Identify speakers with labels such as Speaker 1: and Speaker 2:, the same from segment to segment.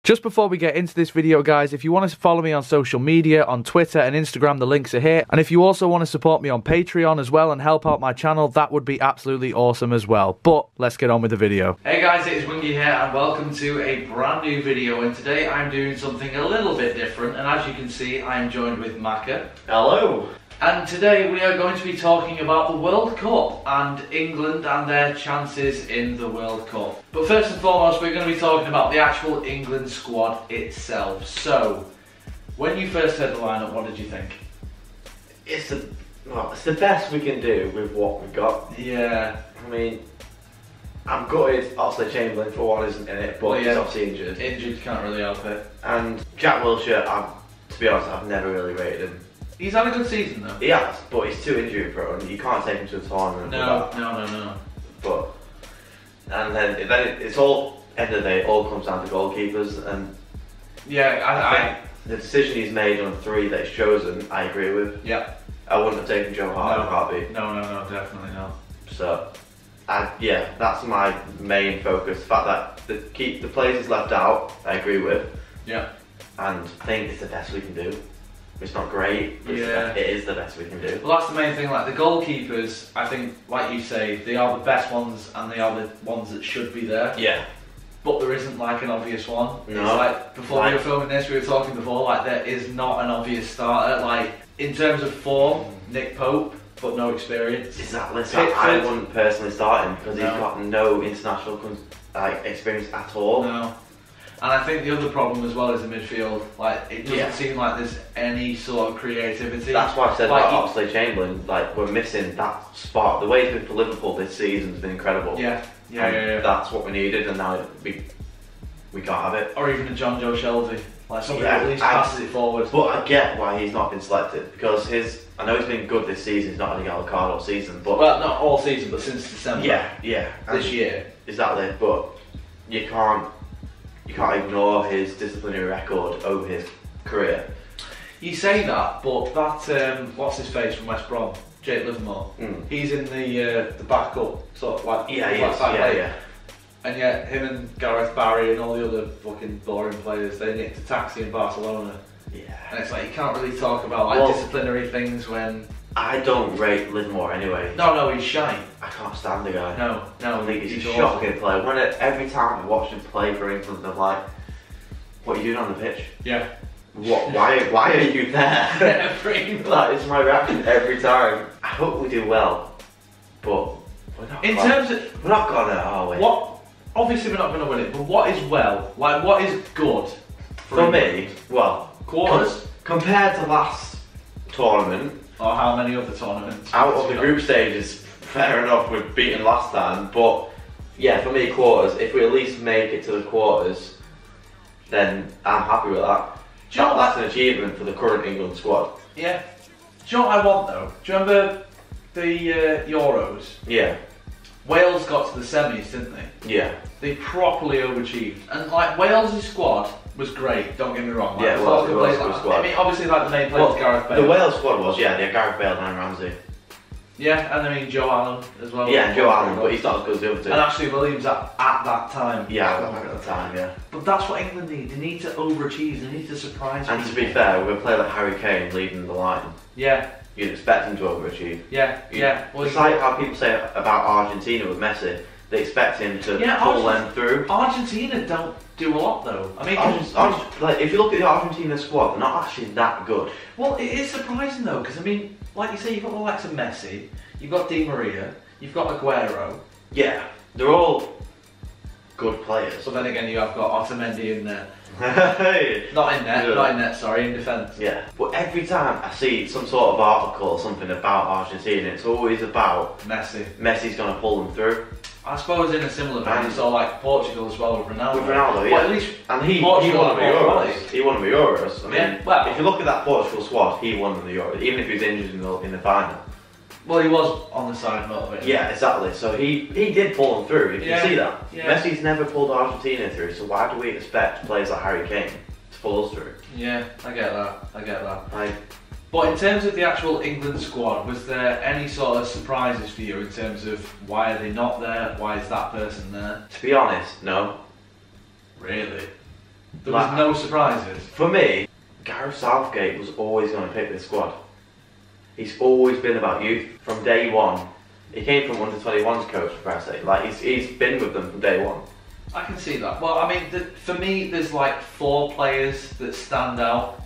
Speaker 1: Just before we get into this video, guys, if you want to follow me on social media, on Twitter and Instagram, the links are here. And if you also want to support me on Patreon as well and help out my channel, that would be absolutely awesome as well. But let's get on with the video. Hey guys, it is Wingy here and welcome to a brand new video. And today I'm doing something a little bit different. And as you can see, I am joined with Maka.
Speaker 2: Hello.
Speaker 1: And today we are going to be talking about the World Cup and England and their chances in the World Cup. But first and foremost, we're going to be talking about the actual England squad itself. So, when you first heard the lineup, what did you think?
Speaker 2: It's the best we can do with what we got.
Speaker 1: Yeah.
Speaker 2: I mean, I'm gutted Oxlade-Chamberlain for one isn't in it, but he's obviously injured.
Speaker 1: Injured, can't really help it.
Speaker 2: And Jack Wilshere, to be honest, I've never really rated him.
Speaker 1: He's had a good season though.
Speaker 2: He has, but he's too injury prone. You can't take him to a tournament.
Speaker 1: No.
Speaker 2: But then it's all end of the day. It all comes down to goalkeepers, and
Speaker 1: yeah,
Speaker 2: I think the decision he's made on 3 that he's chosen, I agree with.
Speaker 1: Yeah.
Speaker 2: I wouldn't have taken Joe Hart in a heartbeat.
Speaker 1: No, definitely not.
Speaker 2: So, yeah, that's my main focus. The fact that the players he's left out, I agree with.
Speaker 1: Yeah.
Speaker 2: And I think it's the best we can do. It's not great, but it is the best we can do.
Speaker 1: Well, that's the main thing. Like the goalkeepers, I think, like you say, they are the best ones and they are the ones that should be there.
Speaker 2: Yeah.
Speaker 1: But there isn't like an obvious one.
Speaker 2: No.
Speaker 1: It's like before we were filming this, we were talking before. Like there is not an obvious starter. Like in terms of form, Nick Pope, but no experience.
Speaker 2: Exactly. So I wouldn't personally start him because he's got no international experience at all.
Speaker 1: No. And I think the other problem as well is the midfield. Like it doesn't seem like there's any sort of creativity.
Speaker 2: That's why I said about Oxlade-Chamberlain. Like we're missing that spark. The way he's been for Liverpool this season has been incredible.
Speaker 1: Yeah.
Speaker 2: That's what we needed, and now we can't have it.
Speaker 1: Or even a John Joe Shelby. Like somebody at least passes it forward.
Speaker 2: But I get why he's not been selected because I know he's been good this season. He's not had a yellow card all season, but
Speaker 1: not all season, but since December.
Speaker 2: Yeah.
Speaker 1: This year.
Speaker 2: Exactly, but you can't ignore his disciplinary record over his career.
Speaker 1: You say that, but that what's his face from West Brom, Jake Livermore. He's in the backup sort of like
Speaker 2: yeah.
Speaker 1: And yet him and Gareth Barry and all the other fucking boring players, they nicked a taxi in Barcelona.
Speaker 2: Yeah.
Speaker 1: And it's like you can't really talk about like disciplinary things when.
Speaker 2: I don't rate Livermore anyway.
Speaker 1: No, he's shy.
Speaker 2: I can't stand the guy.
Speaker 1: No,
Speaker 2: I think he's a shocking player. Every time I watch him play for England, I'm like, what are you doing on the pitch?
Speaker 1: Yeah.
Speaker 2: Why are you there? That is my reaction every time. I hope we do well, but we're not gonna, are we?
Speaker 1: Obviously we're not gonna win it, but what is well? Like what is good?
Speaker 2: For me,
Speaker 1: quarters
Speaker 2: compared to last tournament.
Speaker 1: Or how many other tournaments?
Speaker 2: Out of the group stages, fair enough, we've beaten last time, but yeah, for me, quarters, if we at least make it to the quarters, then I'm happy with that. That's an achievement for the current England squad.
Speaker 1: Yeah. Do you know what I want though? Do you remember the Euros?
Speaker 2: Yeah.
Speaker 1: Wales got to the semis, didn't they?
Speaker 2: Yeah.
Speaker 1: They properly overachieved. And like Wales' squad was great, don't get me wrong. Like,
Speaker 2: yeah, it was a good squad.
Speaker 1: I mean, obviously like the main player was Gareth Bale.
Speaker 2: The Wales squad was, they had Gareth Bale and Aaron Ramsey.
Speaker 1: Yeah, and I mean Joe Allen as well.
Speaker 2: Yeah, Joe Allen, but he's not as good as the other two.
Speaker 1: And Ashley Williams at that time.
Speaker 2: Yeah, at the time, yeah.
Speaker 1: But that's what England need. They need to overachieve, they need to surprise
Speaker 2: and
Speaker 1: people.
Speaker 2: To be fair, we're going to play like Harry Kane leading the line.
Speaker 1: Yeah.
Speaker 2: You'd expect him to overachieve.
Speaker 1: Yeah.
Speaker 2: Well, it's like how people say about Argentina with Messi. They expect him to pull them through.
Speaker 1: Argentina don't do a lot though. I mean,
Speaker 2: like if you look at the Argentina squad, they're not actually that good.
Speaker 1: Well, it is surprising though, because I mean, like you say, you've got the likes of Messi, you've got Di Maria, you've got Aguero.
Speaker 2: Yeah, they're all good players.
Speaker 1: But then again, you have got Otamendi in there.
Speaker 2: Hey.
Speaker 1: Not in net, sorry, in defence.
Speaker 2: Yeah, but every time I see some sort of article or something about Argentina, it's always about
Speaker 1: Messi.
Speaker 2: Messi's going to pull them through.
Speaker 1: I suppose in a similar vein, it's all like Portugal as well with Ronaldo.
Speaker 2: With Ronaldo, yeah.
Speaker 1: Well, at least
Speaker 2: he won them the Euros. He won them the Euros. I mean, if you look at that Portugal squad, he won them the Euros, even if he was injured in the final.
Speaker 1: Well, he was on the side motivated.
Speaker 2: Yeah, exactly. So he did pull them through. You see that.
Speaker 1: Yeah.
Speaker 2: Messi's never pulled Argentina through. So why do we expect players like Harry Kane to pull us through?
Speaker 1: Yeah, I get that. But in terms of the actual England squad, was there any sort of surprises for you in terms of why are they not there? Why is that person there?
Speaker 2: To be honest, no.
Speaker 1: Really? There was no surprises.
Speaker 2: For me, Gareth Southgate was always going to pick this squad. He's always been about youth from day one. He came from under 21's coach, for Christ's sake. Like he's been with them from day one.
Speaker 1: I can see that. Well, I mean, for me, there's like 4 players that stand out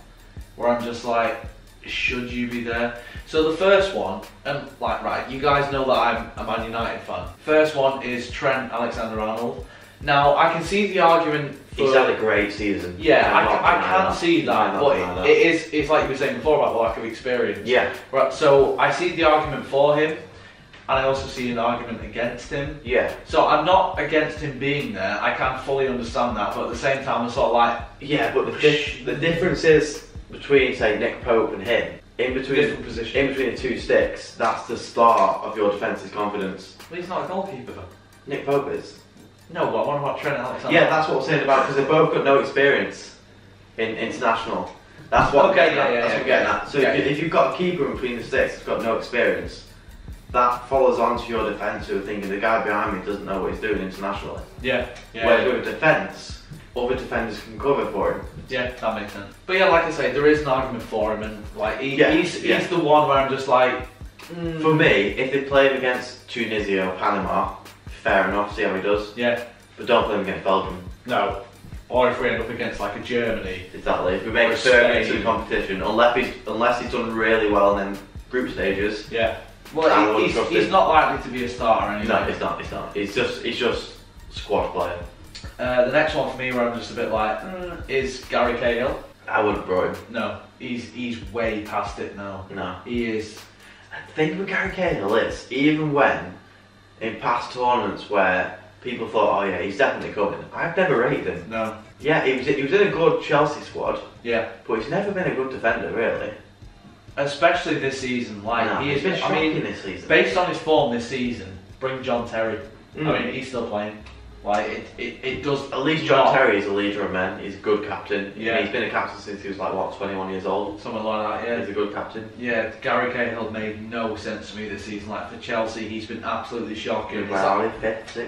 Speaker 1: where I'm just like, should you be there? So the first one, and like, right, you guys know that I'm a Man United fan. First one is Trent Alexander-Arnold. Now, I can see the argument for...
Speaker 2: He's had a great season.
Speaker 1: Yeah, I can see that, but it's like you were saying before about the lack of experience.
Speaker 2: Yeah.
Speaker 1: Right, so I see the argument for him, and I also see an argument against him.
Speaker 2: Yeah.
Speaker 1: So I'm not against him being there, I can fully understand that, but at the same time I'm sort of like...
Speaker 2: Yeah, but the difference is between, say, Nick Pope and him, in between the two sticks, that's the start of your defence's confidence.
Speaker 1: But he's not a goalkeeper though.
Speaker 2: Nick Pope is.
Speaker 1: No, but what about Trent Alexander?
Speaker 2: Yeah, that's what I'm saying about, because they've both got no experience in international. That's what I'm getting at. So if you've got a keeper in between the sticks who's got no experience, that follows on to your defence who are thinking the guy behind me doesn't know what he's doing internationally.
Speaker 1: Yeah.
Speaker 2: Whereas with defence, other defenders can cover for him.
Speaker 1: Yeah, that makes sense. But yeah, like I say, there is an argument for him, and like he's the one where I'm just like...
Speaker 2: For me, if they play him against Tunisia or Panama, fair enough, see how he does.
Speaker 1: Yeah.
Speaker 2: But don't play him against Belgium.
Speaker 1: No. Or if we end up against like a Germany.
Speaker 2: Exactly. If we make a third into the competition, unless he's done really well in them group stages.
Speaker 1: Yeah. Well, he's not likely to be a starter anyway.
Speaker 2: No, he's not. He's just squad player.
Speaker 1: The next one for me where I'm just a bit like, is Gary Cahill.
Speaker 2: I wouldn't brought him.
Speaker 1: No, he's way past it now.
Speaker 2: No.
Speaker 1: He is.
Speaker 2: The thing with Gary Cahill is, even when, in past tournaments where people thought, oh yeah, he's definitely coming, I've never rated him.
Speaker 1: No.
Speaker 2: Yeah, he was in a good Chelsea squad.
Speaker 1: Yeah.
Speaker 2: But he's never been a good defender, really.
Speaker 1: Especially this season. Like,
Speaker 2: he's been shocking this season.
Speaker 1: Based on his form this season, bring John Terry. I mean, he's still playing. Like, it does.
Speaker 2: At least John Terry is a leader of men. He's a good captain.
Speaker 1: Yeah.
Speaker 2: He's been a captain since he was like, what, 21 years old?
Speaker 1: Something like that, yeah.
Speaker 2: He's a good captain.
Speaker 1: Yeah, Gary Cahill made no sense to me this season. Like, for Chelsea, he's been absolutely shocking.
Speaker 2: Well, like, fifth.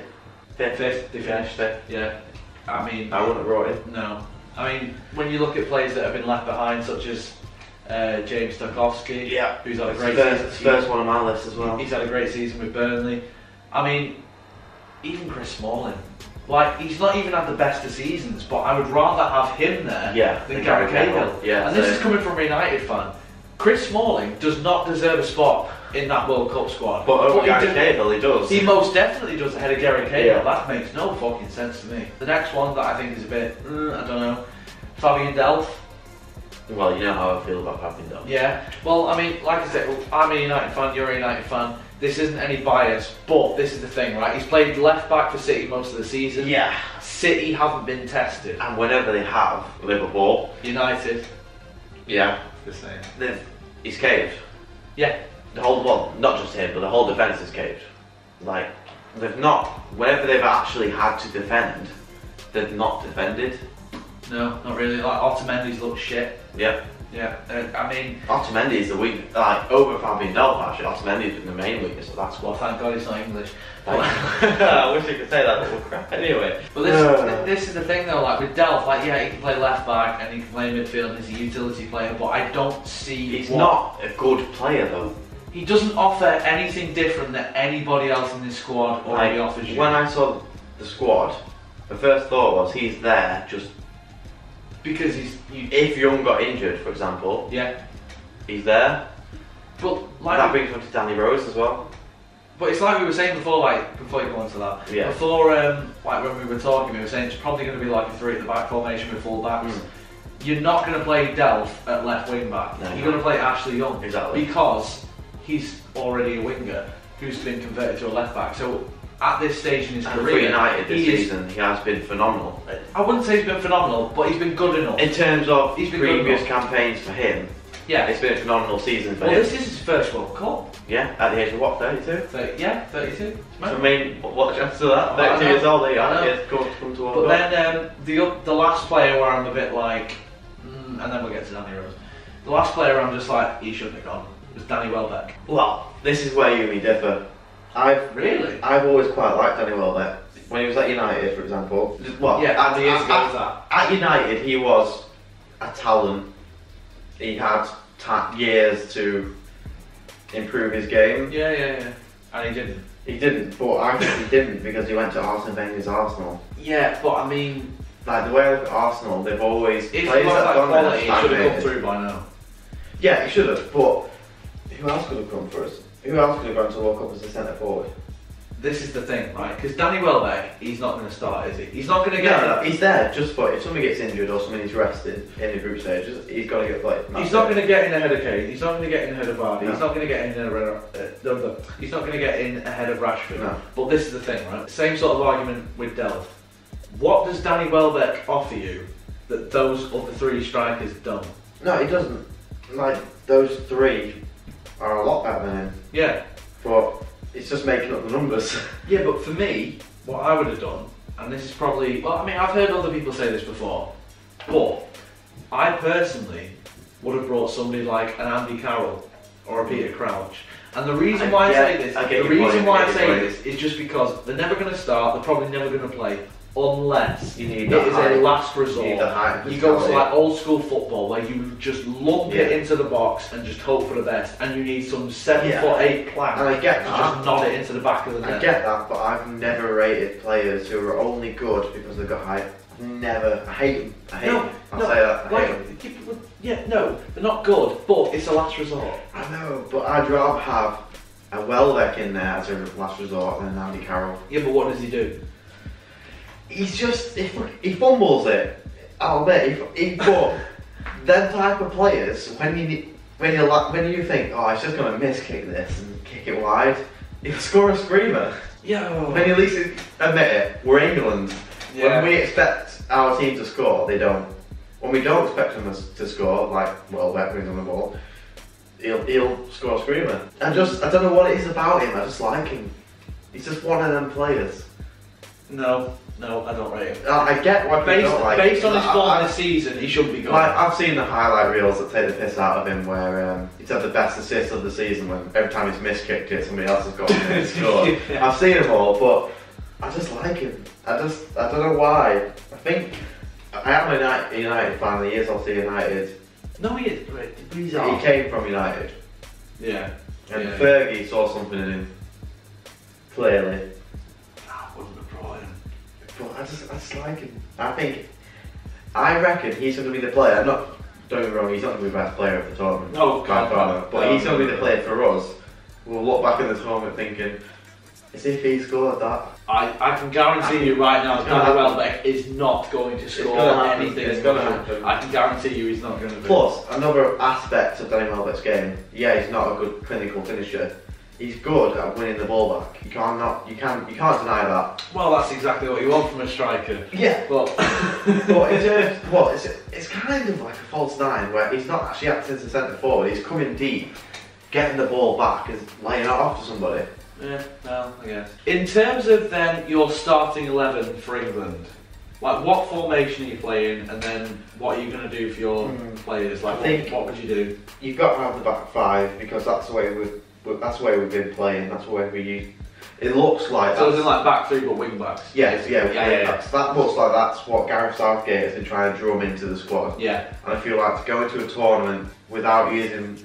Speaker 1: They finished fifth. Yeah. I mean,
Speaker 2: I wouldn't have brought him.
Speaker 1: No. I mean, when you look at players that have been left behind, such as James Tarkowski, who's had a great season.
Speaker 2: First one on my list as well.
Speaker 1: He's had a great season with Burnley. I mean, even Chris Smalling. Like, he's not even had the best of seasons, but I would rather have him there than Gary Cahill.
Speaker 2: Yeah,
Speaker 1: and this is coming from a United fan. Chris Smalling does not deserve a spot in that World Cup squad.
Speaker 2: But over Gary Cahill, he does.
Speaker 1: He most definitely does ahead of Gary Cahill. That makes no fucking sense to me. The next one that I think is a bit, I don't know, Fabian Delph.
Speaker 2: Well, you know how I feel about Fabian Delph.
Speaker 1: Yeah. Well, I mean, like I said, I'm a United fan, you're a United fan. This isn't any bias, but this is the thing, right? He's played left back for City most of the season.
Speaker 2: Yeah.
Speaker 1: City haven't been tested.
Speaker 2: And whenever they have, Liverpool.
Speaker 1: United.
Speaker 2: Yeah.
Speaker 1: The same.
Speaker 2: He's caved.
Speaker 1: Yeah.
Speaker 2: The whole, well, not just him, but the whole defence is caved. Like, they've not, whenever they've actually had to defend, they've not defended.
Speaker 1: No, not really. Like, Otamendi's looked shit.
Speaker 2: Yep.
Speaker 1: Yeah, I mean...
Speaker 2: Otamendi is the weak, like, over Fabian Delph actually, Otamendi has been the main weakness of that squad.
Speaker 1: Well, thank God he's not English.
Speaker 2: I wish I could say that, but we're crap anyway.
Speaker 1: But this is the thing though, like with Delph, like yeah, he can play left back and he can play midfield and he's a utility player, but I don't see...
Speaker 2: He's not a good player though.
Speaker 1: He doesn't offer anything different that anybody else in this squad already offers you.
Speaker 2: When I saw the squad, the first thought was he's there just...
Speaker 1: Because
Speaker 2: if Young got injured, for example, he's there.
Speaker 1: But like
Speaker 2: that brings me to Danny Rose as well.
Speaker 1: But it's like we were saying before, like before you go on to that.
Speaker 2: Yeah.
Speaker 1: Before, like when we were talking, we were saying it's probably going to be like a 3 at the back formation with full backs. You're not going to play Delph at left wing back.
Speaker 2: No,
Speaker 1: you're going to play Ashley Young.
Speaker 2: Exactly.
Speaker 1: Because he's already a winger who's been converted to a left back. So at this stage in his career,
Speaker 2: for United this season, he has been phenomenal.
Speaker 1: I wouldn't say he's been phenomenal, but he's been good enough.
Speaker 2: In terms of previous campaigns for him,
Speaker 1: yeah,
Speaker 2: it's been a phenomenal season for him.
Speaker 1: Well, this is his first World Cup.
Speaker 2: Yeah, at the age of what, 32?
Speaker 1: 32.
Speaker 2: So I mean, what chance of that? 32 years old, he has come to World Cup.
Speaker 1: But then the last player where I'm a bit like, and then we'll get to Danny Rose. The last player I'm just like, he shouldn't have gone, was Danny Welbeck.
Speaker 2: Well, this is where you and me differ. I've always quite liked Danny Welbeck. when he was at United, for example. Well,
Speaker 1: Yeah, how many years ago was that?
Speaker 2: At United, he was a talent. He had years to improve his game.
Speaker 1: Yeah. And he didn't.
Speaker 2: He didn't, but I think he didn't because he went to Arsene Wenger's Arsenal.
Speaker 1: Yeah, but I mean,
Speaker 2: Like the way I look at Arsenal, they've always
Speaker 1: if he
Speaker 2: players
Speaker 1: got
Speaker 2: that
Speaker 1: that
Speaker 2: have gone there
Speaker 1: quality, he should have come
Speaker 2: stagnated.
Speaker 1: through by now.
Speaker 2: Yeah, he should have. But who else could have come for us? Who else could have gone to the World Cup as a centre forward?
Speaker 1: This is the thing, right? Because Danny Welbeck, he's not going to start, is he? He's not going to get.
Speaker 2: No, he's there just for if somebody gets injured or somebody's rested in the group stage, he's got to get played.
Speaker 1: He's not going to get in ahead of Kane. He's not going to get in ahead of Vardy.
Speaker 2: No.
Speaker 1: He's not going to get in ahead of He's not going to get in ahead of Rashford.
Speaker 2: No.
Speaker 1: But this is the thing, right? Same sort of argument with Delph. What does Danny Welbeck offer you that those other three strikers don't?
Speaker 2: No, he doesn't. Like those three are a lot better than him,
Speaker 1: Yeah.
Speaker 2: but it's just making up the numbers.
Speaker 1: Yeah, but for me, what I would have done, and this is probably, well, I mean, I've heard other people say this before, but I personally would have brought somebody like an Andy Carroll or a Peter Crouch. And the reason why I say this is just because they're never going to start, they're probably never going to play, unless
Speaker 2: You need
Speaker 1: it
Speaker 2: that
Speaker 1: is
Speaker 2: height.
Speaker 1: a last resort.
Speaker 2: You need that height
Speaker 1: You go to
Speaker 2: physicality.
Speaker 1: like old school football where you just lump it
Speaker 2: Yeah.
Speaker 1: into the box and just hope for the best, and you need some 7'8" plank
Speaker 2: And I get
Speaker 1: to
Speaker 2: that.
Speaker 1: just nod it into the back of the net.
Speaker 2: I get that, but I've never rated players who are only good because they've got height. I hate them. I hate them. I'll say that. I hate them.
Speaker 1: Yeah, no, they're not good, but it's a last resort.
Speaker 2: I know, but I'd rather have a Welbeck in there as a last resort than Andy Carroll.
Speaker 1: Yeah, but what does he do?
Speaker 2: He's just, he fumbles it. I'll admit, but them type of players, when you think, oh, he's just gonna miss kick this and kick it wide, he'll score a screamer.
Speaker 1: Yeah.
Speaker 2: When you at least admit it, we're England.
Speaker 1: Yeah.
Speaker 2: When we expect our team to score, they don't. When we don't expect them to score, like Welbeck brings on the ball, he'll score a screamer. I don't know what it is about him. I just like him. He's just one of them players.
Speaker 1: No, I don't rate him.
Speaker 2: I get why people don't like
Speaker 1: Based
Speaker 2: him.
Speaker 1: on his form this season, he shouldn't be going.
Speaker 2: Like, I've seen the highlight reels that take the piss out of him where he's had the best assist of the season when every time he's miskicked it, somebody else has got it and scored.
Speaker 1: Yeah.
Speaker 2: I've seen them all, but I just like him. I don't know why. I think I am a United fan. The years I'll see United.
Speaker 1: No, he is. He's
Speaker 2: He
Speaker 1: off.
Speaker 2: came from United,
Speaker 1: Yeah.
Speaker 2: and
Speaker 1: Yeah.
Speaker 2: Fergie saw something in him. Clearly,
Speaker 1: I wouldn't have brought him.
Speaker 2: but I just like him. I reckon he's going to be the player. Don't get me wrong, he's not going to be the best player of the tournament.
Speaker 1: No,
Speaker 2: by
Speaker 1: God,
Speaker 2: far,
Speaker 1: no.
Speaker 2: but
Speaker 1: No,
Speaker 2: he's going to be
Speaker 1: no.
Speaker 2: the player for us. We'll look back in the tournament thinking, as if he scored that.
Speaker 1: I can guarantee you right now,
Speaker 2: It's gonna
Speaker 1: Danny
Speaker 2: happen.
Speaker 1: Welbeck is not going to score
Speaker 2: gonna happen.
Speaker 1: anything.
Speaker 2: It's gonna happen.
Speaker 1: I can guarantee you he's not going to.
Speaker 2: Plus, another aspect of Danny Welbeck's game, yeah, he's not a good clinical finisher. He's good at winning the ball back. You can't deny that.
Speaker 1: Well, that's exactly what you want from a striker.
Speaker 2: Yeah.
Speaker 1: But
Speaker 2: But in terms, it's kind of like a false nine where he's not actually acting as a centre forward. He's coming deep, getting the ball back, and laying it off to somebody.
Speaker 1: yeah, well, I guess. In terms of then your starting 11 for England, like what formation are you playing, and then what are you going to do for your players? Like,
Speaker 2: I think-
Speaker 1: what would you do?
Speaker 2: You've got to have the back five because that's the way we've been playing. That's the way we use. It looks like.
Speaker 1: So
Speaker 2: that's-
Speaker 1: it's in like back three but wing backs.
Speaker 2: Yes, yeah,
Speaker 1: yeah.
Speaker 2: That looks like that's what Gareth Southgate has been trying to drum into the squad.
Speaker 1: Yeah.
Speaker 2: And I feel like to go into a tournament without using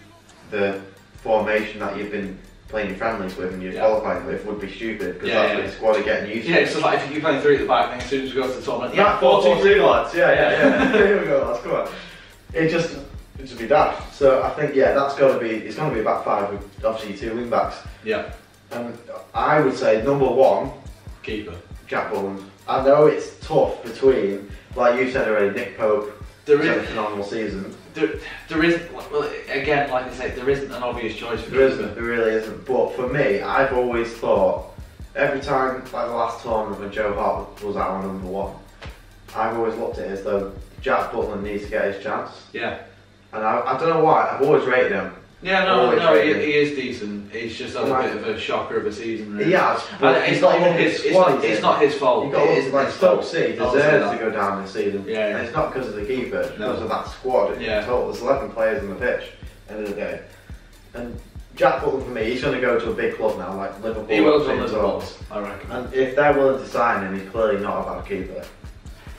Speaker 2: the formation that you've been playing your friendlies with and you're qualifying with would be stupid because that's what the squad are getting used to.
Speaker 1: Yeah, so like if you're playing three at the back, then as soon as we go to the tournament,
Speaker 2: Yeah, 4-2-3 lads. Yeah. Here we go, lads. Come on. It just be daft. So I think it's gonna be a back five with obviously two wing backs.
Speaker 1: Yeah.
Speaker 2: And I would say number one,
Speaker 1: Keeper.
Speaker 2: Jack Bowland. I know it's tough between, like you said already, Nick Pope.
Speaker 1: There
Speaker 2: He's had a
Speaker 1: is,
Speaker 2: phenomenal season.
Speaker 1: there isn't. Well, again, like I say, there isn't an obvious choice for
Speaker 2: There
Speaker 1: keeper.
Speaker 2: isn't. There really isn't. But for me, I've always thought every time, like the last tournament when Joe Hart was our number one, I've always looked at it as though Jack Butland needs to get his chance.
Speaker 1: Yeah.
Speaker 2: And I don't know why. I've always rated him.
Speaker 1: Yeah, no, he is decent. He's just had a bit of a shocker of a season. Really.
Speaker 2: He has.
Speaker 1: And
Speaker 2: But
Speaker 1: it's not even his. It's not his fault.
Speaker 2: You've got
Speaker 1: It isn't
Speaker 2: like
Speaker 1: his
Speaker 2: Stoke
Speaker 1: fault.
Speaker 2: City
Speaker 1: I'll say
Speaker 2: deserves
Speaker 1: that.
Speaker 2: to go down this season.
Speaker 1: Yeah.
Speaker 2: And it's not because of the keeper, it's
Speaker 1: No.
Speaker 2: because of that squad.
Speaker 1: Yeah.
Speaker 2: Total, there's 11 players on the pitch, end of the day. And
Speaker 3: Jack Butland for me, he's going to go to a big club now, like Liverpool.
Speaker 1: He will go to
Speaker 3: as well.
Speaker 1: Liverpool, I reckon.
Speaker 3: And if they're willing to sign him, he's clearly not a bad keeper.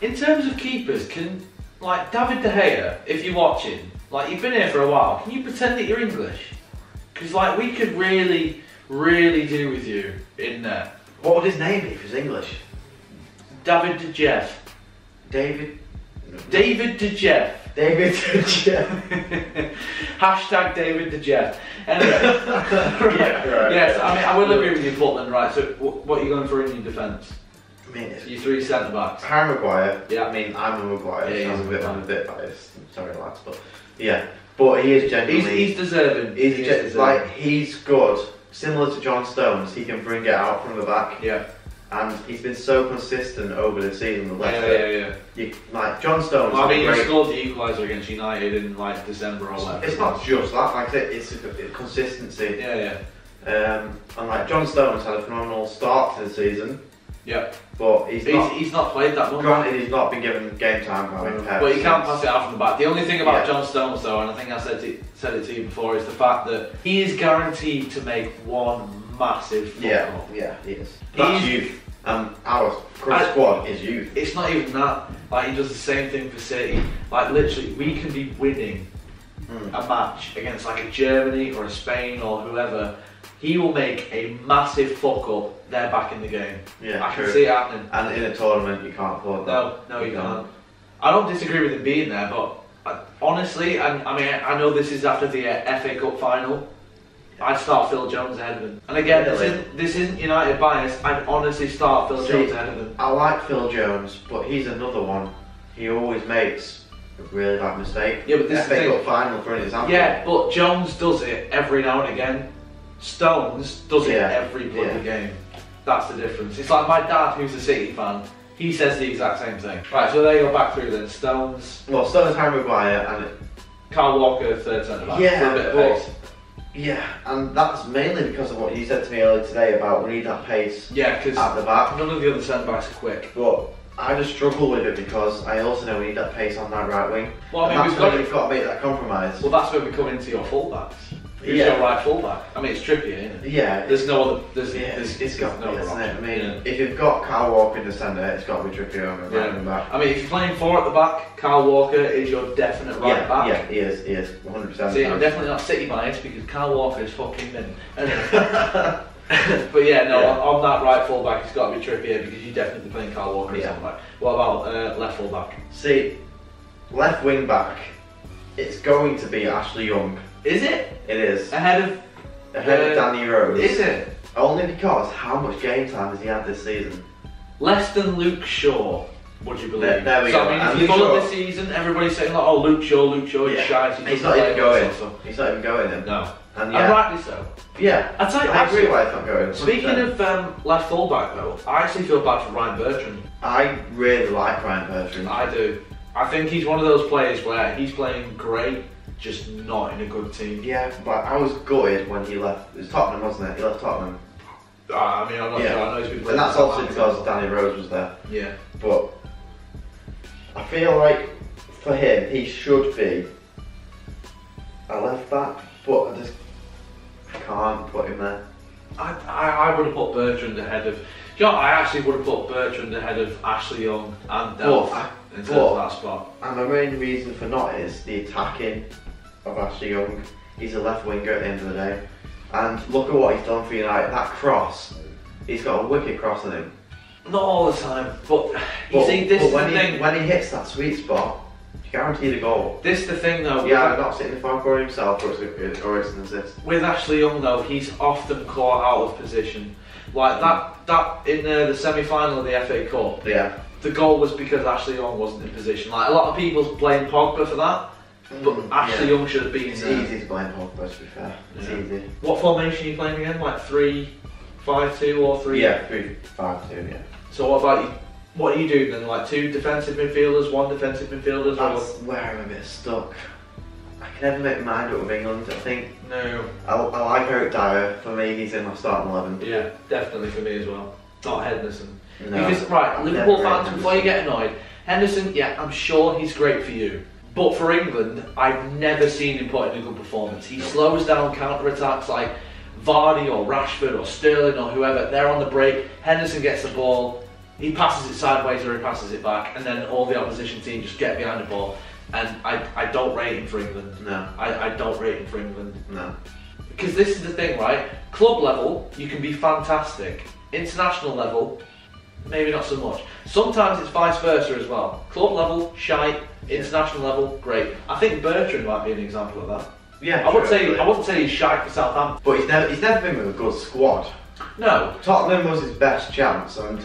Speaker 1: In terms of keepers, can like David De Gea, if you're watching, like you've been here for a while, can you pretend that you're English? Because like we could really, really do with you in there.
Speaker 3: What would his name be if he was English?
Speaker 1: David De Jeff.
Speaker 3: David
Speaker 1: De Jeff.
Speaker 3: David De Jeff.
Speaker 1: Hashtag David De Jeff. Anyway.
Speaker 3: Yeah, right.
Speaker 1: Yes, I mean, I will agree with you, Butland, right? So, what are you going for in your defence?
Speaker 3: I mean, it's
Speaker 1: You three centre backs.
Speaker 3: Harry Maguire.
Speaker 1: Yeah.
Speaker 3: I mean, I'm a Maguire.
Speaker 1: Yeah,
Speaker 3: so
Speaker 1: he's
Speaker 3: I'm a bit biased. Sorry, lads, but yeah. But he is genuinely.
Speaker 1: He's deserving.
Speaker 3: Like he's good. Similar to John Stones, he can bring it out from the back.
Speaker 1: Yeah.
Speaker 3: And he's been so consistent over the season with Leicester.
Speaker 1: Yeah.
Speaker 3: You, like John Stones.
Speaker 1: Well, I mean,
Speaker 3: great.
Speaker 1: he scored the equaliser against United in like December or whatever.
Speaker 3: It's not just that. Like I said, it's consistency.
Speaker 1: Yeah.
Speaker 3: And like John Stones had a phenomenal start to the season.
Speaker 1: Yeah.
Speaker 3: But
Speaker 1: He's not played that much.
Speaker 3: Granted, he's not been given game time by Pep.
Speaker 1: But you can't pass it out from the back. The only thing about
Speaker 3: Yeah.
Speaker 1: John Stones, though, and I think I said it to you before, is the fact that he is guaranteed to make one massive fuck up.
Speaker 3: Yeah, he is. That's
Speaker 1: He's-
Speaker 3: youth. And our current squad is youth.
Speaker 1: It's not even that. Like he does the same thing for City. Like literally, we can be winning a match against like a Germany or a Spain or whoever. He will make a massive fuck up. They're back in the game.
Speaker 3: Yeah,
Speaker 1: I can
Speaker 3: true.
Speaker 1: see it happening.
Speaker 3: And in a tournament, you can't afford that.
Speaker 1: No, you can't. I don't disagree with him being there, but honestly, I mean, I know this is after the FA Cup final. I'd start Phil Jones ahead of him. And again,
Speaker 3: Really?
Speaker 1: this isn't United bias. I'd honestly start Phil Jones ahead of him.
Speaker 3: I like Phil Jones, but he's another one. He always makes a really bad mistake.
Speaker 1: Yeah, but this is the
Speaker 3: FA
Speaker 1: thing.
Speaker 3: Cup final, for an example.
Speaker 1: Yeah, but Jones does it every now and again. Stones does it
Speaker 3: Yeah,
Speaker 1: every bloody
Speaker 3: yeah.
Speaker 1: game. That's the difference. It's like my dad, who's a City fan. He says the exact same thing. Right, so there you go back through then. Stones,
Speaker 3: Well, Stones, Harry Maguire, and
Speaker 1: Carl Walker, third centre back.
Speaker 3: Yeah,
Speaker 1: for a bit of
Speaker 3: but-
Speaker 1: pace.
Speaker 3: yeah, and that's mainly because of what you said to me earlier today about we need that pace
Speaker 1: Yeah, because
Speaker 3: at the back.
Speaker 1: none of the other centre backs are quick.
Speaker 3: But I just struggle with it because I also know we need that pace on that right wing.
Speaker 1: Well, I mean,
Speaker 3: and
Speaker 1: we've
Speaker 3: that's where
Speaker 1: got
Speaker 3: you've got to make that compromise.
Speaker 1: Well, that's where we come into your fullbacks. Who's
Speaker 3: Yeah.
Speaker 1: your right fullback? I mean, it's Trippier, isn't it?
Speaker 3: Yeah,
Speaker 1: There's no other. There's
Speaker 3: it's got to
Speaker 1: no
Speaker 3: be,
Speaker 1: other
Speaker 3: isn't it? I
Speaker 1: option.
Speaker 3: mean,
Speaker 1: Yeah.
Speaker 3: if you've got Kyle Walker in the centre, it's got to be Trippier on the right wing back.
Speaker 1: I mean, if you're playing four at the back, Carl Walker is your definite right back.
Speaker 3: Yeah, he is, 100%.
Speaker 1: See, I'm definitely not City biased because Carl Walker is fucking min. Anyway. But yeah, no,
Speaker 3: Yeah.
Speaker 1: on that right fullback, it's got to be Trippier because you're definitely playing Carl Walker as
Speaker 3: Yeah.
Speaker 1: centre back. What about left fullback?
Speaker 3: See, left wing back, it's going to be Ashley Young.
Speaker 1: Is it
Speaker 3: It is.
Speaker 1: ahead of?
Speaker 3: Ahead of Danny Rose.
Speaker 1: Is it
Speaker 3: Only because how much game time has he had this season?
Speaker 1: less than Luke Shaw? Would you believe?
Speaker 3: There we
Speaker 1: so
Speaker 3: go.
Speaker 1: I mean,
Speaker 3: And
Speaker 1: if you
Speaker 3: Luke
Speaker 1: follow
Speaker 3: Shaw-
Speaker 1: this season, everybody's saying like, "Oh, Luke Shaw, he's shite."
Speaker 3: He's not even going. He's not even going in.
Speaker 1: No,
Speaker 3: And
Speaker 1: and
Speaker 3: yeah,
Speaker 1: rightly so.
Speaker 3: yeah.
Speaker 1: I tell you,
Speaker 3: I agree
Speaker 1: actually,
Speaker 3: why it's not going.
Speaker 1: speaking
Speaker 3: 100%.
Speaker 1: of left fullback though, I actually feel bad for Ryan Bertrand.
Speaker 3: I really like Ryan Bertrand.
Speaker 1: I do. I think he's one of those players where he's playing great, just not in a good team.
Speaker 3: Yeah, but I was gutted when he left. It was Tottenham, wasn't it? He left Tottenham.
Speaker 1: I mean, I'm not sure. I know he's been
Speaker 3: And
Speaker 1: playing.
Speaker 3: that's
Speaker 1: for
Speaker 3: obviously because Danny Rose was there.
Speaker 1: Yeah.
Speaker 3: But I feel like for him, he should be a left back, but I just can't put him there.
Speaker 1: I would have put Bertrand ahead of. You know, I actually would have put Bertrand ahead of Ashley Young and Delph in terms of that spot.
Speaker 3: And my main reason for not is the attacking of Ashley Young. He's a left winger at the end of the day. And look at what he's done for United. That cross, he's got a wicked cross on him.
Speaker 1: Not all the time, but you see, this is the thing.
Speaker 3: When he hits that sweet spot, you guarantee the goal.
Speaker 1: This is the thing though.
Speaker 3: Yeah, I'm not sitting in the front corner himself, or it's an assist.
Speaker 1: With Ashley Young though, he's often caught out of position. Like that in the semi-final of the FA Cup,
Speaker 3: Yeah.
Speaker 1: the goal was because Ashley Young wasn't in position. Like a lot of people blame Pogba for that, but Ashley Young should have been
Speaker 3: It's
Speaker 1: there.
Speaker 3: easy to blame Pogba, to be fair. It's
Speaker 1: Yeah.
Speaker 3: easy.
Speaker 1: What formation are you playing again? Like 3-5-2 or 3?
Speaker 3: Yeah, 3-5-2, yeah.
Speaker 1: So what about you? What are you doing then? Like 2 defensive midfielders, 1 defensive midfielders, or
Speaker 3: That's where I'm a bit stuck. I can never make my mind up with England. I think
Speaker 1: no?
Speaker 3: I like Eric Dyer. For me, he's in my starting 11.
Speaker 1: Yeah, definitely for me as well. Not
Speaker 3: No,
Speaker 1: because right,
Speaker 3: I've
Speaker 1: Liverpool
Speaker 3: never
Speaker 1: fans,
Speaker 3: rated
Speaker 1: before you get annoyed, Henderson, yeah, I'm sure he's great for you, But for England, I've never seen him put in a good performance. He slows down counter-attacks like Vardy or Rashford or Sterling or whoever. They're on the break, Henderson gets the ball, he passes it sideways or he passes it back, and then all the opposition team just get behind the ball. And I don't rate him for England.
Speaker 3: No.
Speaker 1: I don't rate him for England.
Speaker 3: No.
Speaker 1: Because this is the thing, right? Club level, you can be fantastic. International level, maybe not so much. Sometimes it's vice versa as well. Club level, shite. International level, great. I think Bertrand might be an example of that.
Speaker 3: Yeah,
Speaker 1: I wouldn't say he's shite for Southampton.
Speaker 3: But he's never been with a good squad.
Speaker 1: No.
Speaker 3: Tottenham was his best chance, and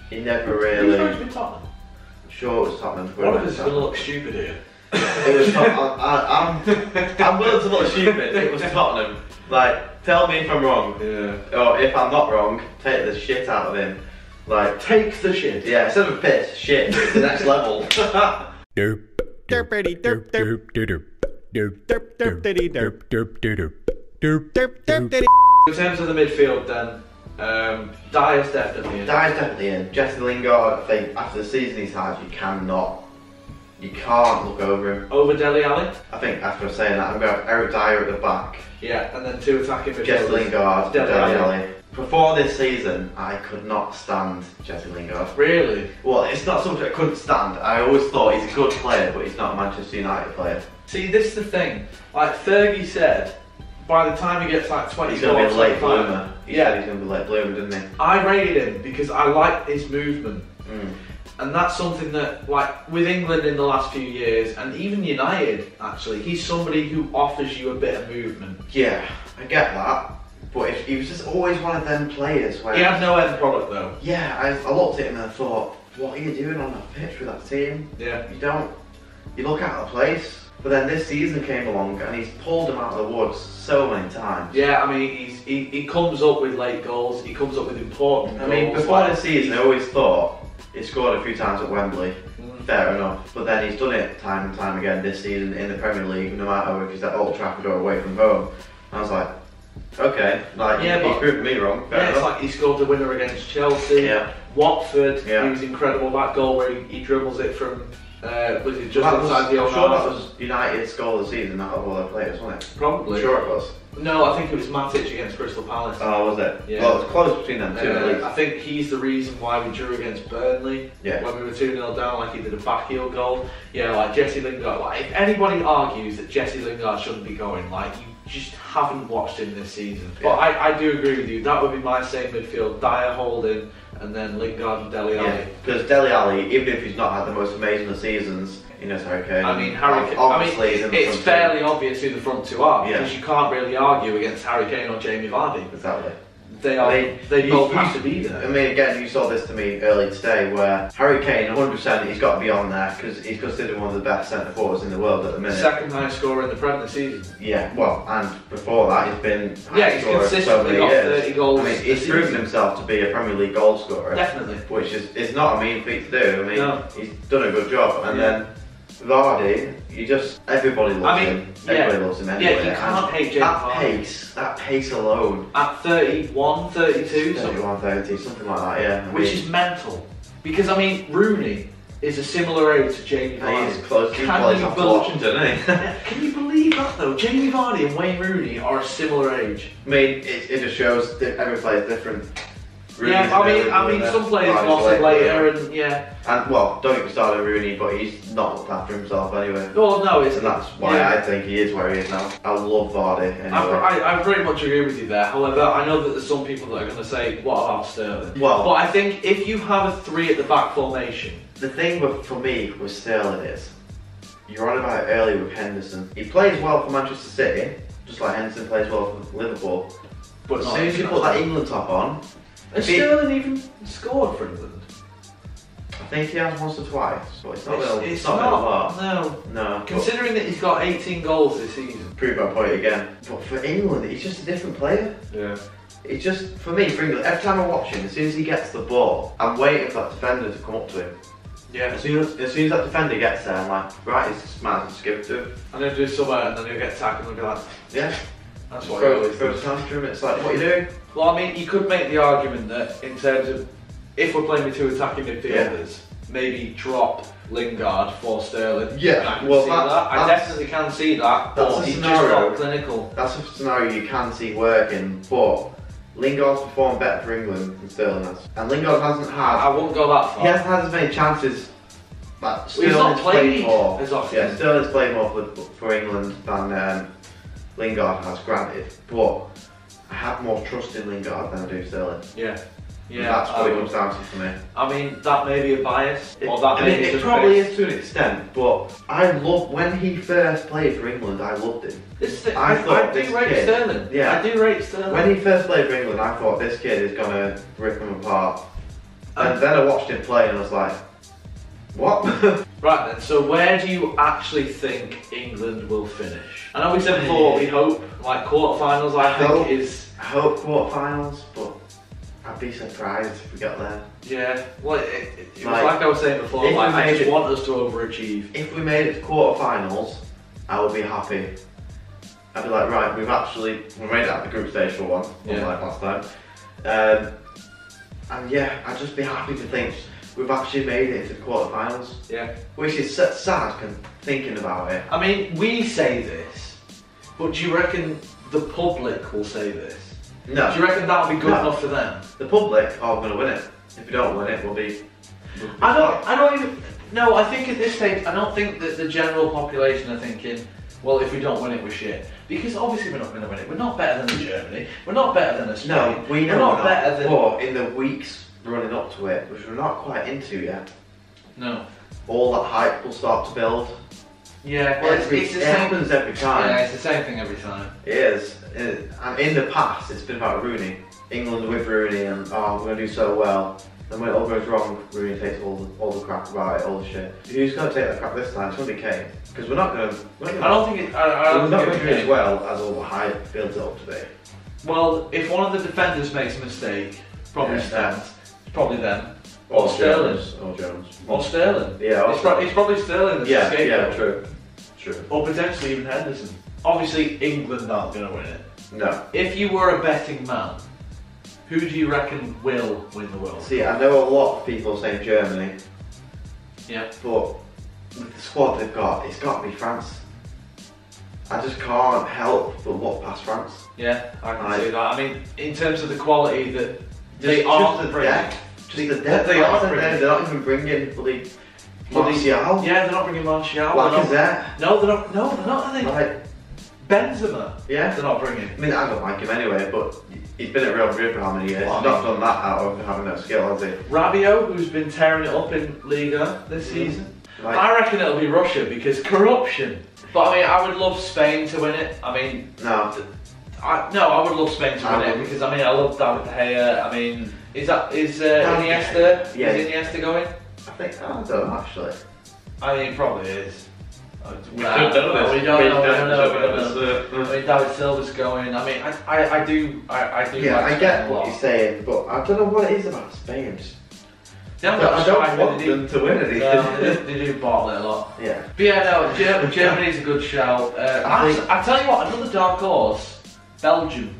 Speaker 3: he never
Speaker 1: Who's
Speaker 3: really.
Speaker 1: going to be Tottenham?
Speaker 3: Sure, it was Tottenham.
Speaker 1: One of us is going to look stupid here.
Speaker 3: It was I'm willing to look stupid. It was Tottenham. Like, tell me if I'm wrong.
Speaker 1: Yeah.
Speaker 3: Or if I'm not wrong, take the shit out of him. Like,
Speaker 1: Take the shit.
Speaker 3: yeah, instead of a piss, shit. It's the next level.
Speaker 4: Derp. Derpity derp derp derp derp derp derpity derp derp derp derp derp derpity.
Speaker 1: In terms of the midfield then, Dyer's definitely in.
Speaker 3: Dyer's definitely in. Jesse Lingard, I think, after the season he's had, you can't look over him.
Speaker 1: Over Dele Alli?
Speaker 3: I think after saying that, I'm going to have Eric Dyer at the back,
Speaker 1: Yeah, and then two attacking midfielders.
Speaker 3: Jesse Lingard,
Speaker 1: Dele
Speaker 3: Dele
Speaker 1: Alli.
Speaker 3: Alli. Before this season, I could not stand Jesse Lingard.
Speaker 1: Really?
Speaker 3: Well, it's not something I couldn't stand. I always thought he's a good player, but he's not a Manchester United player.
Speaker 1: See, this is the thing. Like Fergie said, by the time he gets like 20
Speaker 3: He's going to be a late
Speaker 1: 25,
Speaker 3: bloomer. He
Speaker 1: Yeah.
Speaker 3: said he's going to be a late bloomer, didn't he?
Speaker 1: I rated him because I liked his movement.
Speaker 3: Mm.
Speaker 1: And that's something that, like, with England in the last few years, and even United, actually, he's somebody who offers you a bit of movement.
Speaker 3: Yeah, I get that. But if he was just always one of them players where...
Speaker 1: He had no end product, though.
Speaker 3: Yeah, I looked at him and I thought, what are you doing on that pitch with that team?
Speaker 1: Yeah.
Speaker 3: You look out of place. But then this season came along and he's pulled him out of the woods so many times.
Speaker 1: Yeah, I mean, he comes up with late goals, he comes up with important goals.
Speaker 3: I mean, before this season, I always thought he scored a few times at Wembley. Fair enough. But then he's done it time and time again this season in the Premier League, no matter if he's at Old Trafford or away from home. And I was like, okay, like,
Speaker 1: Yeah,
Speaker 3: he's
Speaker 1: but-
Speaker 3: proved me wrong. Fair
Speaker 1: Yeah, it's
Speaker 3: enough.
Speaker 1: like he scored the winner against Chelsea.
Speaker 3: Yeah.
Speaker 1: Watford,
Speaker 3: Yeah.
Speaker 1: he was incredible. That goal where he dribbles it from, was it just
Speaker 3: That was,
Speaker 1: inside the
Speaker 3: I'm
Speaker 1: own
Speaker 3: sure that
Speaker 1: half?
Speaker 3: was United's goal of the season out of all their players, wasn't it?
Speaker 1: Probably.
Speaker 3: I'm sure it was.
Speaker 1: No, I think it was Matic against Crystal Palace.
Speaker 3: Oh, was it?
Speaker 1: Yeah.
Speaker 3: Well, it was close between them two at least.
Speaker 1: I think he's the reason why we drew against Burnley.
Speaker 3: Yeah.
Speaker 1: When we were 2-0 down, like he did a backheel goal. Yeah, like Jesse Lingard. Like, if anybody argues that Jesse Lingard shouldn't be going, like, you just haven't watched him this season.
Speaker 3: Yeah.
Speaker 1: But I do agree with you. That would be my same midfield: Dyer, Holding, and then Lingard and Dele Alli.
Speaker 3: Yeah, because Dele Alli, even if he's not had the most amazing of seasons, he knows Harry Kane.
Speaker 1: I mean, Harry Kane.
Speaker 3: Obviously, he's in the
Speaker 1: it's
Speaker 3: front
Speaker 1: fairly obvious who the front two are
Speaker 3: Yeah.
Speaker 1: because you can't really argue against Harry Kane or Jamie Vardy.
Speaker 3: two. Exactly.
Speaker 1: They are.
Speaker 3: I mean,
Speaker 1: they
Speaker 3: you-
Speaker 1: both
Speaker 3: you-
Speaker 1: have to be there.
Speaker 3: I mean, again, you saw this to me earlier today, where Harry Kane, 100%, he's got to be on there because he's considered one of the best centre forwards in the world at the minute.
Speaker 1: Second highest scorer in the Premier this season.
Speaker 3: Yeah, well, and before that, he's been
Speaker 1: Yeah,
Speaker 3: high
Speaker 1: he's
Speaker 3: scorer for so
Speaker 1: consistently
Speaker 3: many
Speaker 1: got
Speaker 3: years.
Speaker 1: 30 goals
Speaker 3: I mean,
Speaker 1: a
Speaker 3: he's
Speaker 1: season.
Speaker 3: proven himself to be a Premier League goal scorer.
Speaker 1: Definitely.
Speaker 3: Which is not a mean feat to do. I mean,
Speaker 1: No.
Speaker 3: he's done a good job. And
Speaker 1: Yeah.
Speaker 3: then Vardy, everybody loves
Speaker 1: I mean,
Speaker 3: him. Everybody loves him anyway.
Speaker 1: Yeah, you can't
Speaker 3: And
Speaker 1: hate Jamie Vardy.
Speaker 3: that pace alone.
Speaker 1: At 31, 32, something,
Speaker 3: 31, 30, something like that, yeah. I
Speaker 1: which
Speaker 3: mean,
Speaker 1: is mental. Because, I mean, Rooney is a similar age to Jamie Vardy.
Speaker 3: he's close. He
Speaker 1: Can
Speaker 3: plays
Speaker 1: you
Speaker 3: after
Speaker 1: believe-
Speaker 3: Washington, isn't he?
Speaker 1: Can you believe that, though? Jamie Vardy and Wayne Rooney are a similar age.
Speaker 3: I mean, it just shows that every player is different.
Speaker 1: Yeah, I mean, some players
Speaker 3: Vardy's
Speaker 1: lost it
Speaker 3: late
Speaker 1: later,
Speaker 3: bloomer.
Speaker 1: and yeah.
Speaker 3: And, well, don't get me started on Rooney, but he's not looked after himself anyway.
Speaker 1: Well, no, it's
Speaker 3: And that's why
Speaker 1: yeah.
Speaker 3: I think he is where he is now. I love Vardy anyway.
Speaker 1: I pretty much agree with you there. However, I know that there's some people that are going to say, what about Sterling?
Speaker 3: Well-
Speaker 1: but I think if you have a three at the back formation,
Speaker 3: The thing for me with Sterling is, you're on about it earlier with Henderson. He plays well for Manchester City, just like Henderson plays well for Liverpool.
Speaker 1: but
Speaker 3: As
Speaker 1: not
Speaker 3: soon as you put that England top on,
Speaker 1: Has
Speaker 3: if he-
Speaker 1: Sterling even scored for England?
Speaker 3: I think he has once or twice, but it's not
Speaker 1: It's
Speaker 3: been a lot.
Speaker 1: No.
Speaker 3: No, but
Speaker 1: Considering that he's got 18 goals this season.
Speaker 3: prove my point again. But for England, he's just a different player.
Speaker 1: Yeah.
Speaker 3: It's just, for me, for England, every time I watch him, as soon as he gets the ball, I'm waiting for that defender to come up to him.
Speaker 1: Yeah.
Speaker 3: As soon as that defender gets there, I'm like, right, it's might as well just give it to him.
Speaker 1: And he'll do something and then he'll get tackled and he'll be like,
Speaker 3: Yeah.
Speaker 1: that's what he always
Speaker 3: Throw
Speaker 1: does.
Speaker 3: the tantrum, it's like, what are you doing?
Speaker 1: Well, I mean, you could make the argument that in terms of if we're playing with two attacking midfielders, maybe drop Lingard for Sterling.
Speaker 3: Yeah,
Speaker 1: I can
Speaker 3: well,
Speaker 1: see that. I
Speaker 3: that's-
Speaker 1: definitely can see that.
Speaker 3: that's
Speaker 1: But
Speaker 3: a
Speaker 1: he's just
Speaker 3: scenario.
Speaker 1: not clinical.
Speaker 3: That's a scenario you can see working, but Lingard's performed better for England than Sterling has. And Lingard hasn't
Speaker 1: I
Speaker 3: had,
Speaker 1: wouldn't go that far.
Speaker 3: he hasn't had as many chances that
Speaker 1: he's
Speaker 3: Sterling's
Speaker 1: not played
Speaker 3: more.
Speaker 1: as often.
Speaker 3: Yeah, Sterling's played more for England than Lingard has, granted. But I have more trust in Lingard than I do Sterling.
Speaker 1: Yeah.
Speaker 3: And that's what it comes down to for me.
Speaker 1: I mean, that may be a bias, or that
Speaker 3: I
Speaker 1: may
Speaker 3: mean,
Speaker 1: be
Speaker 3: it
Speaker 1: just
Speaker 3: probably
Speaker 1: based-
Speaker 3: is to an extent, but I love when he first played for England. I loved him.
Speaker 1: This thing,
Speaker 3: I thought
Speaker 1: I do
Speaker 3: this
Speaker 1: rate
Speaker 3: kid-
Speaker 1: Sterling.
Speaker 3: yeah.
Speaker 1: I do rate Sterling.
Speaker 3: When he first played for England, I thought this kid is gonna rip him apart. And then I watched him play, and I was like, what?
Speaker 1: Right then, so where do you actually think England will finish? I know we said before we hope like quarterfinals. I
Speaker 3: hope.
Speaker 1: think is
Speaker 3: I hope quarterfinals, but I'd be surprised if we got there.
Speaker 1: yeah. Well, it was
Speaker 3: Like,
Speaker 1: like I was saying before.
Speaker 3: if
Speaker 1: Like
Speaker 3: we
Speaker 1: I
Speaker 3: made
Speaker 1: just
Speaker 3: it-
Speaker 1: want us to overachieve.
Speaker 3: If we made it to quarterfinals, I would be happy. I'd be like, right, we made it out of the group stage for one,
Speaker 1: Yeah.
Speaker 3: like last time. And yeah, I'd just be happy to think we've actually made it into the quarterfinals,
Speaker 1: Yeah.
Speaker 3: which is sad thinking about it.
Speaker 1: I mean, we say this, but do you reckon the public will say this?
Speaker 3: No,
Speaker 1: Do you reckon that'll be good
Speaker 3: No.
Speaker 1: enough for them?
Speaker 3: the public are going to win it. If we don't win it, we'll be.
Speaker 1: I don't even. No, I think at this stage, I don't think that the general population are thinking, well, if we don't win it, we're shit. Because obviously we're not going to win it. We're not better than Germany. We're not better than Spain.
Speaker 3: No, we know
Speaker 1: we're not better than.
Speaker 3: But in the weeks running up to it, which we're not quite into yet,
Speaker 1: No.
Speaker 3: all that hype will start to build.
Speaker 1: Yeah. Well, it's the
Speaker 3: it
Speaker 1: same.
Speaker 3: happens every time.
Speaker 1: Yeah, it's the same thing every time.
Speaker 3: It is. And in the past, it's been about Rooney. England with Rooney, and oh, we're going to do so well. And when it all goes wrong, Rooney takes all the crap about it, all the shit. Who's going to take that crap this time? It's going to be Kane. Because we're not going to.
Speaker 1: I don't think it. I
Speaker 3: We're
Speaker 1: don't
Speaker 3: not
Speaker 1: think
Speaker 3: going to do
Speaker 1: it's
Speaker 3: as well as all the hype builds it up to be.
Speaker 1: Well, if one of the defenders makes a mistake, probably
Speaker 3: Yeah.
Speaker 1: stands. It's probably them. Or Sterling.
Speaker 3: Jones. Or Jones.
Speaker 1: Or Sterling.
Speaker 3: Yeah, or
Speaker 1: It's probably Sterling that's
Speaker 3: Yeah,
Speaker 1: escaped.
Speaker 3: yeah, true. True.
Speaker 1: Or potentially even Henderson. Obviously, England aren't going to win it.
Speaker 3: No.
Speaker 1: If you were a betting man, who do you reckon will win the World?
Speaker 3: See, I know a lot of people saying Germany,
Speaker 1: Yeah.
Speaker 3: but with the squad they've got, it's got to be France. I just can't help but look past France.
Speaker 1: Yeah, I can
Speaker 3: Right.
Speaker 1: see that. I mean, in terms of the quality that they
Speaker 3: Just
Speaker 1: are
Speaker 3: the
Speaker 1: bringing.
Speaker 3: depth. Just the depth
Speaker 1: They
Speaker 3: they
Speaker 1: are
Speaker 3: are
Speaker 1: bringing.
Speaker 3: They're not even bringing bloody
Speaker 1: Bloody-
Speaker 3: Martial.
Speaker 1: Yeah, they're not bringing Martial.
Speaker 3: Like
Speaker 1: they're
Speaker 3: is
Speaker 1: not-
Speaker 3: that?
Speaker 1: No, they're not. No, they're not. Are they?
Speaker 3: Like,
Speaker 1: Benzema.
Speaker 3: yeah.
Speaker 1: They're not bringing.
Speaker 3: I mean, I don't like him anyway, but he's been at Real Madrid for how many years?
Speaker 1: Well, I
Speaker 3: He's not
Speaker 1: mean-
Speaker 3: done that out of having no skill, has he?
Speaker 1: Rabiot, who's been tearing it up in Liga this season.
Speaker 3: Like,
Speaker 1: I reckon it'll be Russia because corruption. But I mean, I would love Spain to win it. I mean,
Speaker 3: no.
Speaker 1: I would love Spain to
Speaker 3: I
Speaker 1: win it
Speaker 3: would.
Speaker 1: because I mean, I love David De Gea. I mean, is
Speaker 3: David
Speaker 1: Iniesta?
Speaker 3: Yeah.
Speaker 1: Is Iniesta going?
Speaker 3: I think I don't know actually.
Speaker 1: I mean, it probably is.
Speaker 3: We don't know this.
Speaker 1: We don't know. We don't know. We don't
Speaker 3: It's,
Speaker 1: know. I mean, David Silva's going. I mean, I do.
Speaker 3: Yeah,
Speaker 1: like
Speaker 3: I get
Speaker 1: Spain a
Speaker 3: what
Speaker 1: lot.
Speaker 3: you're saying, but I don't know what it is about Spain. Just-
Speaker 1: They haven't got
Speaker 3: I
Speaker 1: a
Speaker 3: don't
Speaker 1: striker,
Speaker 3: want
Speaker 1: they do-
Speaker 3: them to win anything.
Speaker 1: No, they do bottle it a lot.
Speaker 3: Yeah.
Speaker 1: But yeah, no, Germany's a good shout. I tell you what, another dark horse, Belgium.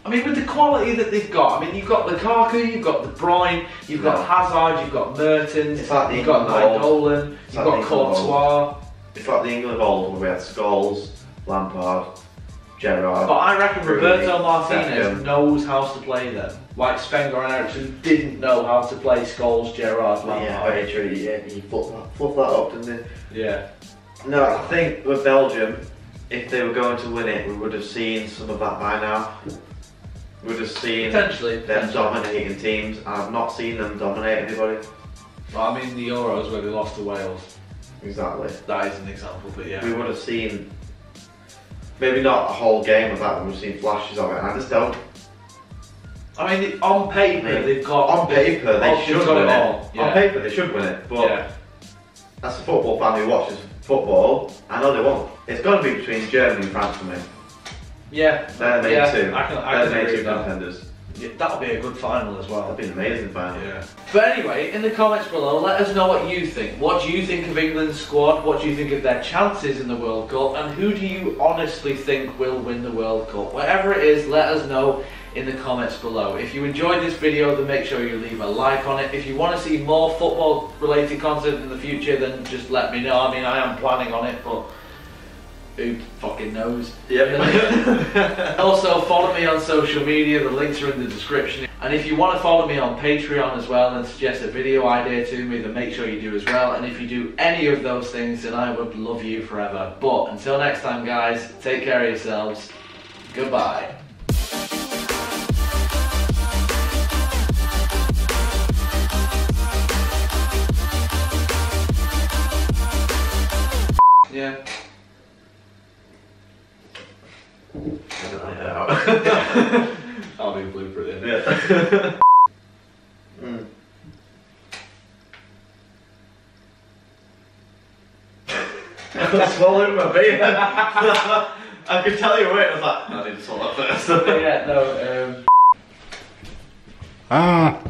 Speaker 1: I mean, with the quality that they've got, I mean, you've got Lukaku, you've got De Bruyne, you've got Hazard, you've got Mertens,
Speaker 3: It's like the
Speaker 1: you've got
Speaker 3: England of old.
Speaker 1: Nainggolan,
Speaker 3: It's
Speaker 1: you've
Speaker 3: like
Speaker 1: got
Speaker 3: the England of
Speaker 1: Courtois.
Speaker 3: It's like the England of old where we had Scholes, Lampard, Gerrard.
Speaker 1: But I reckon
Speaker 3: Rooney,
Speaker 1: Roberto Martinez
Speaker 3: Beckham.
Speaker 1: knows how to play them. Like Sven-Göran Eriksson didn't know how to play Scholes, Gerrard,
Speaker 3: Yeah,
Speaker 1: Lampard.
Speaker 3: very true. Yeah, he fluffed that up, didn't
Speaker 1: Yeah.
Speaker 3: he? No, I think with Belgium, if they were going to win it, we would have seen some of that by now. We would have seen
Speaker 1: Potentially.
Speaker 3: them dominating teams. I've not seen them dominate anybody.
Speaker 1: Well, I mean, the Euros where they lost to Wales.
Speaker 3: Exactly.
Speaker 1: That is an example, but yeah.
Speaker 3: We would have seen maybe not a whole game of that, but we've seen flashes of it. And I just don't.
Speaker 1: I mean, on paper,
Speaker 3: Mate,
Speaker 1: they've got.
Speaker 3: On paper, they
Speaker 1: they've
Speaker 3: should
Speaker 1: got
Speaker 3: win
Speaker 1: it
Speaker 3: it.
Speaker 1: all. Yeah.
Speaker 3: On paper, they should win it. But
Speaker 1: Yeah.
Speaker 3: as a football fan who watches football, I know they won't. It's got to be between Germany and France for me.
Speaker 1: Yeah.
Speaker 3: They're the main
Speaker 1: Yeah,
Speaker 3: two.
Speaker 1: I can
Speaker 3: They're the main
Speaker 1: agree
Speaker 3: two
Speaker 1: with that.
Speaker 3: contenders.
Speaker 1: Yeah, that'll be a good final as well.
Speaker 3: That'd be an amazing final.
Speaker 1: Yeah. But anyway, in the comments below, let us know what you think. What do you think of England's squad? What do you think of their chances in the World Cup? And who do you honestly think will win the World Cup? Whatever it is, let us know in the comments below. If you enjoyed this video, then make sure you leave a like on it. If you want to see more football related content in the future, then just let me know. I mean, I am planning on it, but who fucking knows?
Speaker 3: Yep.
Speaker 1: Also, follow me on social media, the links are in the description. And if you want to follow me on Patreon as well and suggest a video idea to me, then make sure you do as well. And if you do any of those things, then I would love you forever. But until next time, guys, take care of yourselves. Goodbye. Yeah. I'll be a blooper then.
Speaker 3: Yeah. I swallowed my beer. I could tell you wait, I was like, I need to swallow that first.
Speaker 1: Yeah, no,
Speaker 4: Ah.